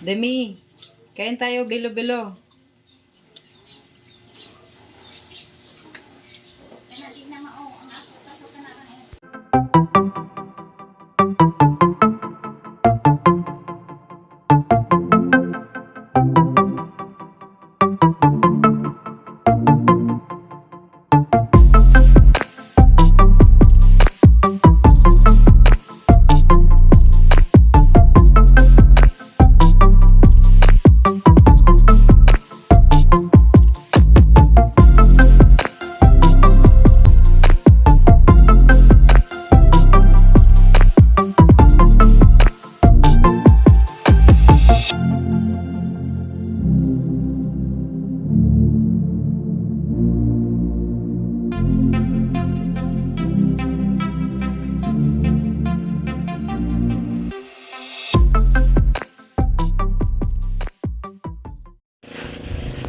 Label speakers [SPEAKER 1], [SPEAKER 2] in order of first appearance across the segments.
[SPEAKER 1] Demi, kain tayo bilo-bilo.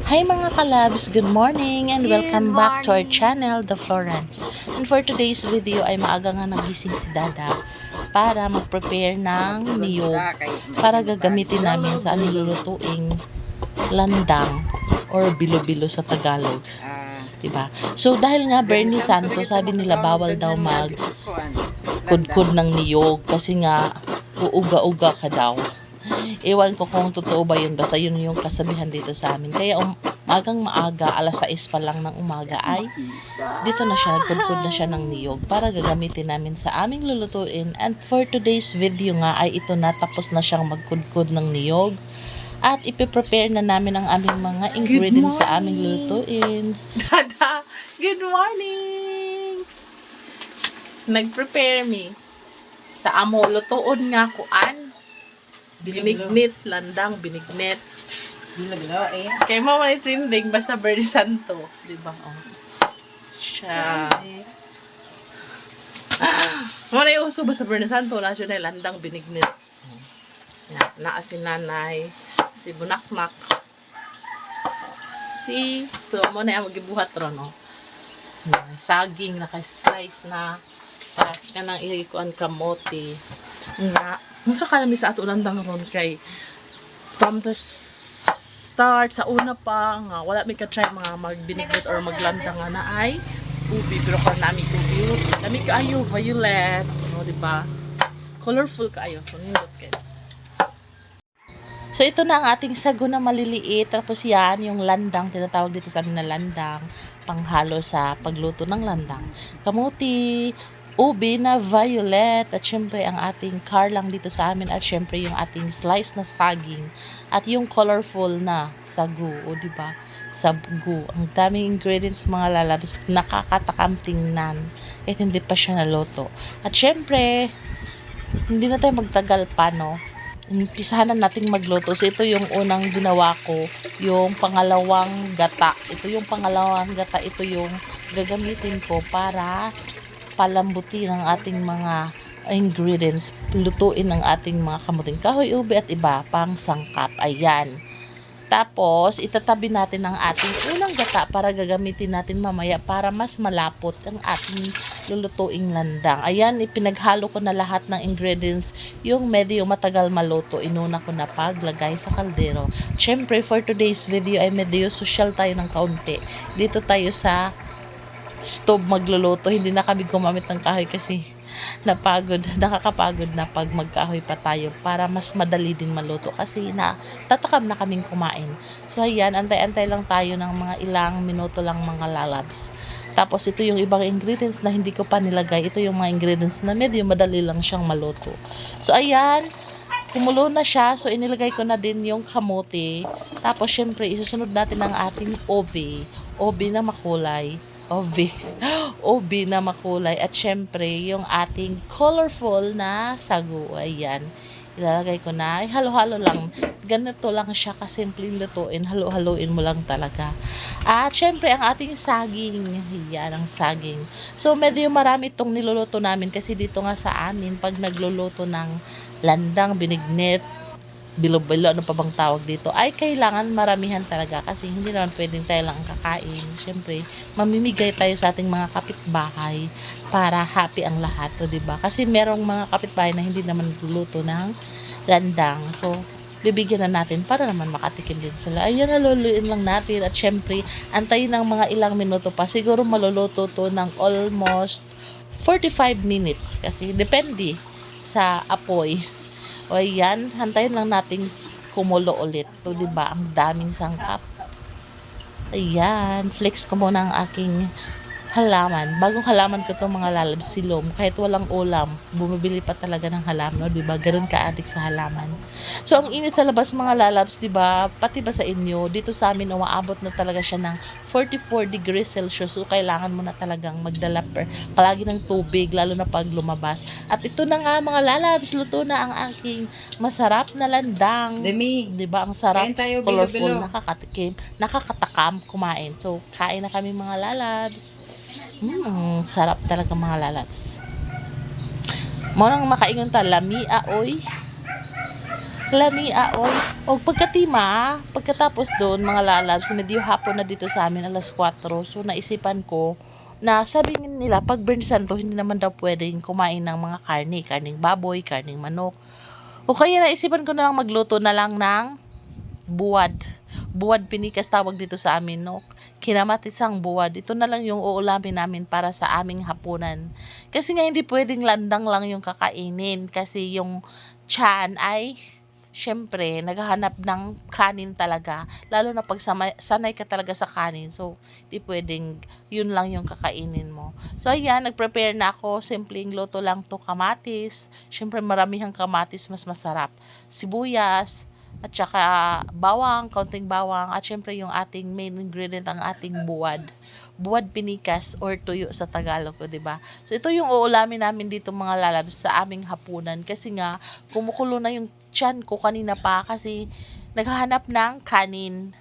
[SPEAKER 2] Hi mga kalabs, good morning and welcome back to our channel, The Florence. And for today's video ay maaga nga nagising si Dada para mag-prepare ng niyog para gagamitin namin sa nilulutuing landang or bilo-bilo sa Tagalog. Diba? So dahil nga Bernie Santo, sabi nila bawal daw mag-kudkud ng niyog kasi nga uuga-uga ka daw. Ewan ko kung totoo ba yun. Basta yun yung kasabihan dito sa amin. Kaya magang maaga, alas 6 pa lang ng umaga ay dito na siya, kudkud na siya ng niyog para gagamitin namin sa aming lulutuin. And for today's video nga ay ito na, tapos na siyang magkudkud ng niyog. At ipiprepare na namin ang aming mga ingredients sa aming lulutuin. Dada, good morning! Nag-prepare me sa amo lutuon nga kuan. Binignit, landang, binignit.
[SPEAKER 1] Bilo-bilo eh.
[SPEAKER 2] Kaya mo man trending, basta Bernie Santo. Diba? Oh. Siya. Muna yung uso basta Bernie Santo, na siya na landang, binignit. Naa si nanay, si bunakmak. So, muna yung magibuhat ron, no? Saging, naka-slice na. Tapos ka nang ikuan kamote. Nga. Kung sa kalami sa ato landang ron kay from the start, sa una pa nga, wala may ka-try mga magbinigot or maglandang nga na ay ubi. Pero kung nami ubi, nami kaayo, violet. No, diba? Colorful kaayo. So, nindot kayo. So, ito na ang ating sago na maliliit. Tapos yan, yung landang, tinatawag dito sa amin na landang, panghalo sa pagluto ng landang. Kamuti, ubi na violet, at syempre ang ating karlang dito sa amin, at syempre yung ating slice na saging, at yung colorful na sagu, o diba? Sagu. Ang daming ingredients mga lalabs, nakakatakam tingnan, kahit hindi pa siya naluto. At syempre, hindi na tayo magtagal pa, no? Umpisahan na nating magluto. So, ito yung unang ginawa ko, yung pangalawang gata. Ito yung pangalawang gata, ito yung gagamitin ko para palambutin ang ating mga ingredients, lutuin ang ating mga kamuting kahoy, ubi at iba pang sangkap. Ayan. Tapos, itatabi natin ang ating unang gata para gagamitin natin mamaya para mas malapot ang ating lulutuing landang. Ayan, ipinaghalo ko na lahat ng ingredients. Yung medyo matagal maluto, inuna ko na paglagay sa kaldero. Siyempre, for today's video ay medyo social tayo ng kaunti. Dito tayo sa stove magluluto, hindi na kami gumamit ng kahoy kasi nakakapagod na pag magkahoy pa tayo para mas madali din maluto kasi tatakam na kaming kumain. So ayan, antay-antay lang tayo ng mga ilang minuto lang mga lalabs. Tapos ito yung ibang ingredients na hindi ko pa nilagay. Ito yung mga ingredients na medyo madali lang siyang maluto. So ayan, kumulo na siya. So inilagay ko na din yung kamote. Tapos syempre isusunod natin ang ating obi na makulay. Obi na makulay, at syempre yung ating colorful na sagu. Ayan, ilalagay ko na. Ay, halo-halo lang, ganito lang siya kasimpleng lutuin, halo-haloin mo lang talaga. At syempre ang ating saging, yan ang saging. So medyo marami itong niluluto namin kasi dito nga sa amin pag nagluluto ng landang, binignit, bilo-bilo, ano pa bang tawag dito, ay kailangan maramihan talaga kasi hindi naman pwedeng tayo lang kakain. Siyempre, mamimigay tayo sa ating mga kapitbahay para happy ang lahat, o diba? Kasi merong mga kapitbahay na hindi naman luluto ng landang. So, bibigyan na natin para naman makatikim din sila. Ayan, naluluin lang natin at syempre, antayin ng mga ilang minuto pa. Siguro maluluto to ng almost 45 minutes kasi depende sa apoy. O ayan, hantayin lang natin kumulo ulit. So, diba, ang daming sangkap. Ayan, flex ko muna ang aking halaman. Bagong halaman ko itong mga lalabs silom. Kahit walang ulam, bumibili pa talaga ng halaman. No? Diba? Ganun ka-addict sa halaman. So, ang init sa labas mga lalabs, diba? Pati ba sa inyo, dito sa amin, umaabot na talaga siya ng 44 degrees Celsius. So, kailangan mo na talagang magdala palagi ng tubig, lalo na pag lumabas. At ito na nga mga lalabs, luto na ang aking masarap na landang.
[SPEAKER 1] Demi,
[SPEAKER 2] Diba? Ang sarap,
[SPEAKER 1] kain tayo
[SPEAKER 2] colorful,
[SPEAKER 1] bilo-bilo.
[SPEAKER 2] nakakatikim, nakakatakam kumain. So, kain na kami mga lalabs. Sarap talaga mga lalabs. Mo nang makaingon ta, lami aoy. Lami aoy. O pagkatima, pagkatapos doon mga lalabs, medyo hapon na dito sa amin, alas 4. So, naisipan ko na sabi nila, pag Burn Santo, hindi naman daw pwedeng kumain ng mga karning baboy, karning manok. O kaya naisipan ko na lang magluto na lang ng buwad. Buwad pinikas tawag dito sa amin, no? Kinamatisang buwad. Ito na lang yung uulamin namin para sa aming hapunan. Kasi nga hindi pwedeng landang lang yung kakainin. Kasi yung tiyan ay, syempre, naghahanap ng kanin talaga. Lalo na pag sanay ka talaga sa kanin. So, hindi pwedeng yun lang yung kakainin mo. So, ayan, nag-prepare na ako. Simpleng luto lang to kamatis. Syempre, maramihang kamatis, mas masarap. Sibuyas, at saka bawang, kaunting bawang, at syempre yung ating main ingredient, ang ating buwad. Buwad pinikas or tuyo sa Tagalog, di ba? So ito yung uulamin namin dito mga lalabs sa aming hapunan kasi nga kumukulo na yung tiyan ko kanina pa kasi naghahanap ng kanin.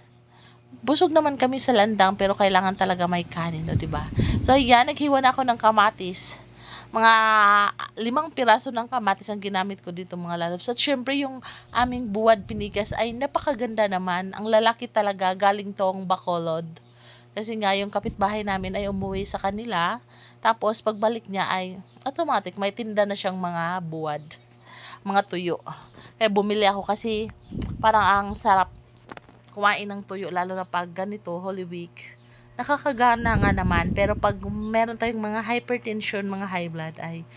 [SPEAKER 2] Busog naman kami sa landang pero kailangan talaga may kanin, no, di ba? So ayan, naghiwa na ako ng kamatis. Mga 5 piraso ng kamatis ang ginamit ko dito mga lalabs. At syempre yung aming buwad pinikas ay napakaganda naman. Ang lalaki talaga, galing tong Bacolod. Kasi nga yung kapitbahay namin ay umuwi sa kanila. Tapos pagbalik niya ay automatic may tinda na siyang mga buwad, mga tuyo. Kaya bumili ako kasi parang ang sarap kumain ng tuyo lalo na pag ganito, Holy Week. Nakakagana nga naman, pero pag meron tayong mga hypertension, mga high blood, ay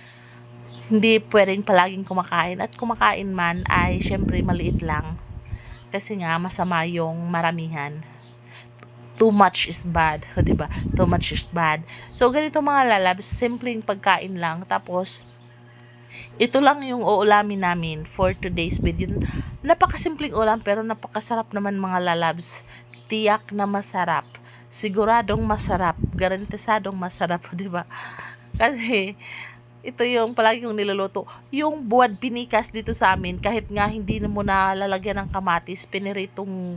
[SPEAKER 2] hindi pwedeng palaging kumakain. At kumakain man, ay syempre maliit lang. Kasi nga, masama yung maramihan. Too much is bad, diba? Too much is bad. So, ganito mga lalabs, simpleng pagkain lang. Tapos, ito lang yung uulamin namin for today's video. Napakasimpleng ulam, pero napakasarap naman mga lalabs. Tiyak na masarap. Siguradong masarap, garantisadong masarap, di ba? Kasi ito yung palagi kong niluluto. Yung buwad pinikas dito sa amin, kahit nga hindi na mo na lalagyan ng kamatis, piniritong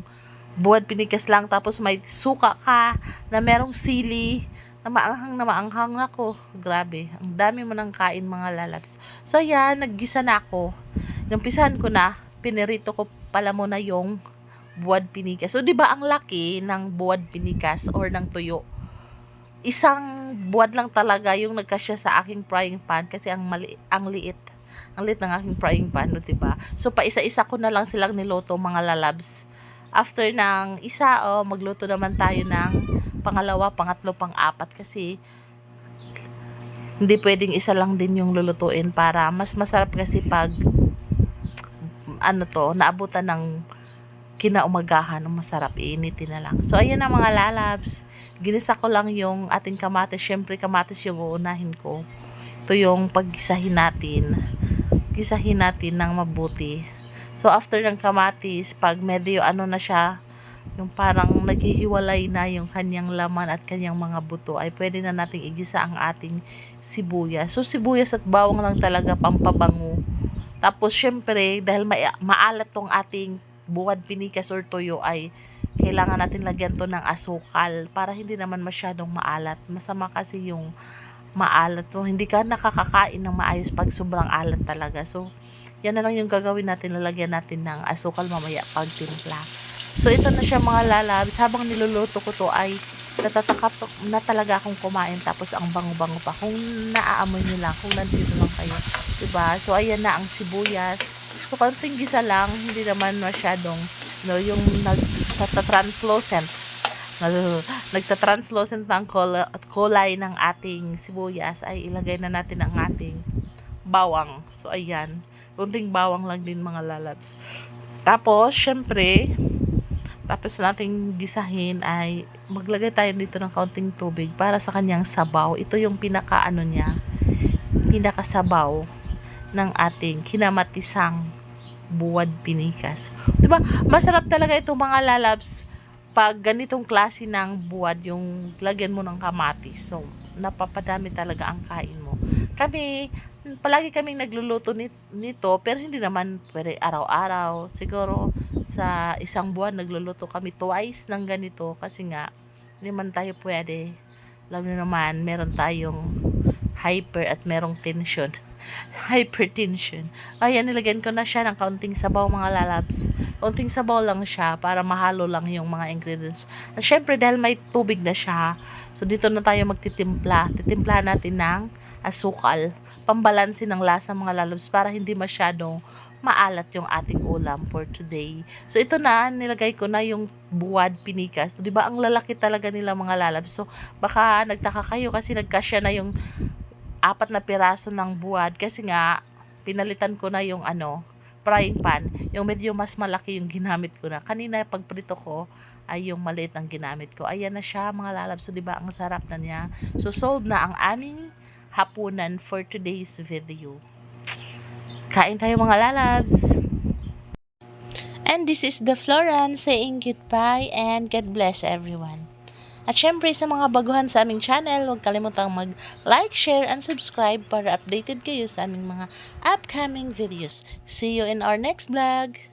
[SPEAKER 2] buwad pinikas lang, tapos may suka ka na merong sili na maanghang na ko. Grabe, ang dami mo nang kain mga lalabs. So ayan, naggisa na ako. Numpisahan ko na, pinirito ko pala muna yung buwad pinikas. So, di ba ang laki ng buwad pinikas or ng tuyo? Isang buwad lang talaga yung nagkasya sa aking frying pan kasi ang liit. Ang liit ng aking frying pan, no, di ba? So, paisa-isa ko na lang silang niluto mga lalabs. After ng isa, magluto naman tayo ng pangalawa, pangatlo, pang-apat kasi hindi pwedeng isa lang din yung lulutuin para mas masarap kasi pag naabutan ng kinaumagahan, masarap, iinitin na lang. So, ayan na mga lalabs. Ginisa ko lang yung ating kamatis. Syempre, kamatis yung uunahin ko. Ito yung paggisahin natin. Gisahin natin ng mabuti. So, after ng kamatis, pag medyo na siya, yung parang naghihiwalay na yung kanyang laman at kanyang mga buto, ay pwede na nating igisa ang ating sibuyas. So, sibuyas at bawang lang talaga pampabango. Tapos, syempre, dahil maalat tong ating buwad pinikas or tuyo, ay kailangan natin lagyan to ng asukal para hindi naman masyadong maalat. Masama kasi yung maalat. So, hindi ka nakakakain ng maayos pag sobrang alat talaga. So, yan na lang yung gagawin natin. Lalagyan natin ng asukal mamaya pag timpla. So, ito na siya mga lalabs. Habang niluluto ko to ay natatakap na talaga akong kumain. Tapos ang bango-bango pa. Kung naaamoy nyo lang, kung nandito lang kayo. Diba? So, ayan na ang sibuyas. So, konting gisa lang, hindi naman masyadong, yung nagtatranslucent. Nagtatranslucent ng kulay ng ating sibuyas, ay ilagay na natin ang ating bawang. So, ayan. Konting bawang lang din mga lalabs. Tapos, syempre, tapos nating gisahin ay maglagay tayo dito ng kaunting tubig para sa kanyang sabaw. Ito yung pinakasabaw ng ating kinamatisang buwad pinikas. 'Di ba? Masarap talaga itong mga lalabs pag ganitong klase ng buwad, yung lagyan mo ng kamatis. So, napapadami talaga ang kain mo. Palagi kaming nagluluto nito, pero hindi naman pwede araw-araw. Siguro sa isang buwan nagluluto kami twice ng ganito kasi nga hindi man tayo pwede. Alam niyo naman, meron tayong hyper at merong tension. Hypertension. Ayan, nilagyan ko na siya ng kaunting sabaw mga lalabs. Kaunting sabaw lang siya para mahalo lang yung mga ingredients. At syempre, dahil may tubig na siya, so dito na tayo magtitimpla. Titimpla natin ng asukal. Pambalansin ng lasa mga lalabs para hindi masyadong maalat yung ating ulam for today. So ito na, nilagay ko na yung buwad pinikas. So, 'di ba ang lalaki talaga nila mga lalabs. So baka nagtaka kayo kasi nagkasya na yung 4 na piraso ng buwad kasi nga pinalitan ko na yung frying pan, yung medyo mas malaki yung ginamit ko na. Kanina pagprito ko ay yung maliit ang ginamit ko. Ayan na siya mga lalabs. So 'di ba ang sarap na niya. So solved na ang aming hapunan for today's video. Kain tayo mga lalabs. And this is the Florence saying goodbye and God bless everyone. At syempre sa mga baguhan sa aming channel, huwag kalimutang mag-like, share, and subscribe para updated kayo sa aming mga upcoming videos. See you in our next vlog!